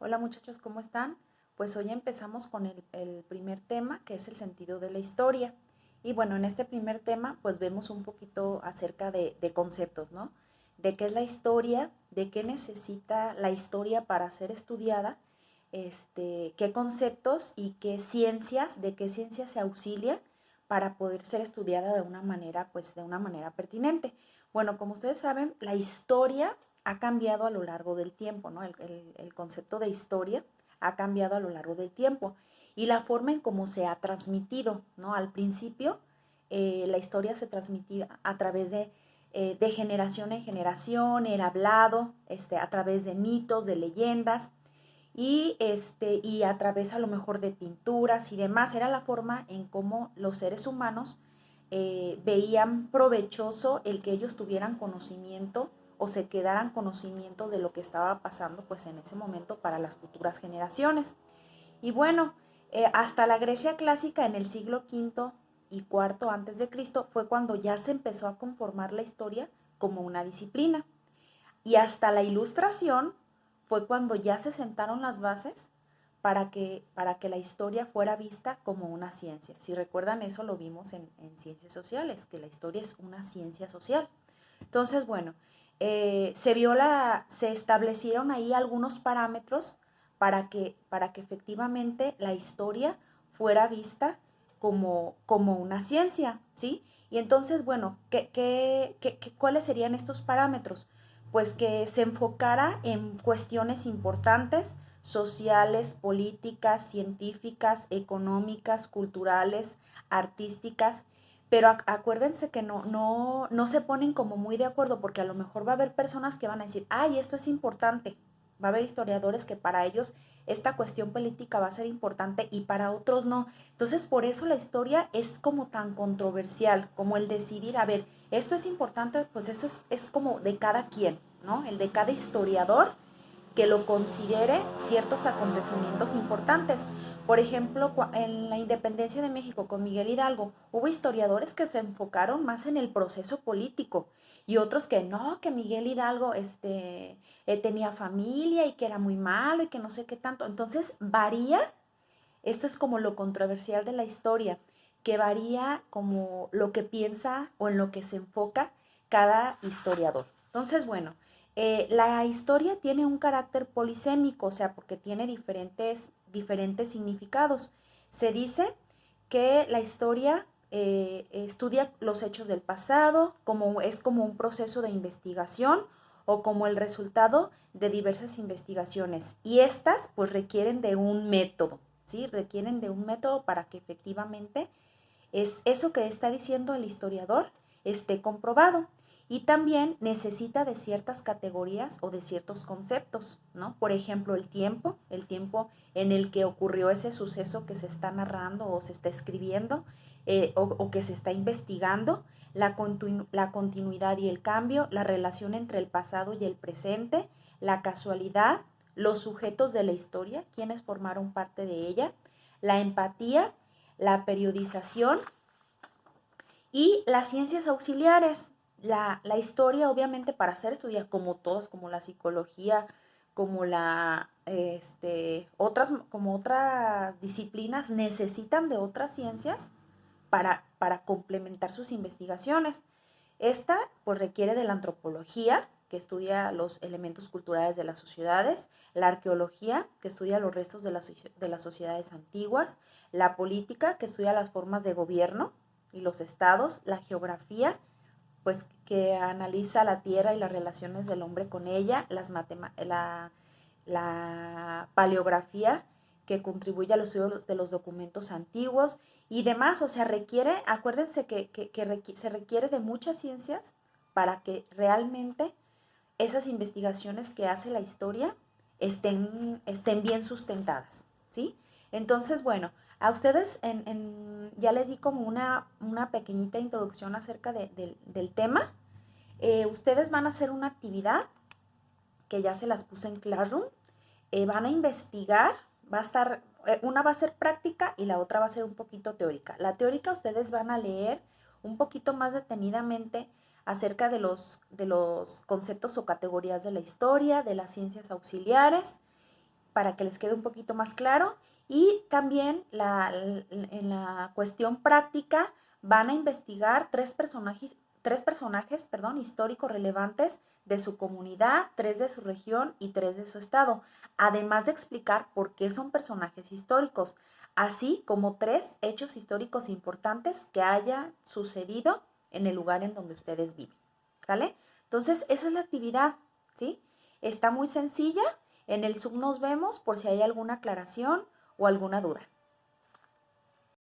Hola muchachos, ¿cómo están? Pues hoy empezamos con el primer tema, que es el sentido de la historia. Y bueno, en este primer tema, pues vemos un poquito acerca de conceptos, ¿no? De qué es la historia, de qué necesita la historia para ser estudiada, qué conceptos y de qué ciencias se auxilia para poder ser estudiada de una manera, pues de una manera pertinente. Bueno, como ustedes saben, la historia ha cambiado a lo largo del tiempo, ¿no? El concepto de historia ha cambiado a lo largo del tiempo y la forma en cómo se ha transmitido, ¿no? Al principio, la historia se transmitía a través de generación en generación, era hablado, a través de mitos, de leyendas, y a través a lo mejor de pinturas y demás. Era la forma en cómo los seres humanos veían provechoso el que ellos tuvieran conocimiento o se quedaran conocimientos de lo que estaba pasando pues en ese momento para las futuras generaciones. Y bueno, hasta la Grecia clásica en el siglo V y IV antes de Cristo fue cuando ya se empezó a conformar la historia como una disciplina. Y hasta la Ilustración fue cuando ya se sentaron las bases para que la historia fuera vista como una ciencia. Si recuerdan eso lo vimos en ciencias sociales, que la historia es una ciencia social. Entonces, bueno, se establecieron ahí algunos parámetros para que efectivamente la historia fuera vista como una ciencia, ¿sí? Y entonces, bueno, ¿cuáles serían estos parámetros? Pues que se enfocara en cuestiones importantes, sociales, políticas, científicas, económicas, culturales, artísticas, pero acuérdense que no se ponen como muy de acuerdo porque a lo mejor va a haber personas que van a decir, ay, esto es importante. Va a haber historiadores que para ellos esta cuestión política va a ser importante y para otros no. Entonces, por eso la historia es como tan controversial, como el decidir, a ver, esto es importante, pues eso es como de cada quien, ¿no? El de cada historiador que lo considere ciertos acontecimientos importantes. Por ejemplo, en la independencia de México con Miguel Hidalgo, hubo historiadores que se enfocaron más en el proceso político y otros que no, que Miguel Hidalgo tenía familia y que era muy malo y que no sé qué tanto. Entonces varía, esto es como lo controversial de la historia, que varía como lo que piensa o en lo que se enfoca cada historiador. Entonces, bueno, la historia tiene un carácter polisémico, o sea, porque tiene diferentes significados. Se dice que la historia estudia los hechos del pasado, es como un proceso de investigación o como el resultado de diversas investigaciones. Y estas pues requieren de un método, ¿sí? Requieren de un método para que efectivamente es eso que está diciendo el historiador esté comprobado. Y también necesita de ciertas categorías o de ciertos conceptos, ¿no? Por ejemplo, el tiempo en el que ocurrió ese suceso que se está narrando o se está escribiendo o que se está investigando, la continuidad y el cambio, la relación entre el pasado y el presente, la casualidad, los sujetos de la historia, quienes formaron parte de ella, la empatía, la periodización y las ciencias auxiliares. La historia, obviamente, para ser estudiada, como todas, como la psicología, como como otras disciplinas, necesitan de otras ciencias para complementar sus investigaciones. Esta pues requiere de la antropología, que estudia los elementos culturales de las sociedades, la arqueología, que estudia los restos de las sociedades antiguas, la política, que estudia las formas de gobierno y los estados, la geografía, pues que analiza la tierra y las relaciones del hombre con ella, la paleografía, que contribuye al estudio de los documentos antiguos y demás. O sea, acuérdense que se requiere de muchas ciencias para que realmente esas investigaciones que hace la historia estén bien sustentadas, ¿sí? Entonces, bueno, a ustedes ya les di como una pequeñita introducción acerca del tema. Ustedes van a hacer una actividad que ya se las puse en Classroom. Van a investigar, una va a ser práctica y la otra va a ser un poquito teórica. La teórica ustedes van a leer un poquito más detenidamente acerca de los conceptos o categorías de la historia, de las ciencias auxiliares para que les quede un poquito más claro. Y también en la cuestión práctica van a investigar tres personajes, perdón, históricos relevantes de su comunidad, 3 de su región y 3 de su estado, además de explicar por qué son personajes históricos, así como 3 hechos históricos importantes que haya sucedido en el lugar en donde ustedes viven, ¿sale? Entonces, esa es la actividad, ¿sí? Está muy sencilla. En el Zoom nos vemos por si hay alguna aclaración o alguna duda.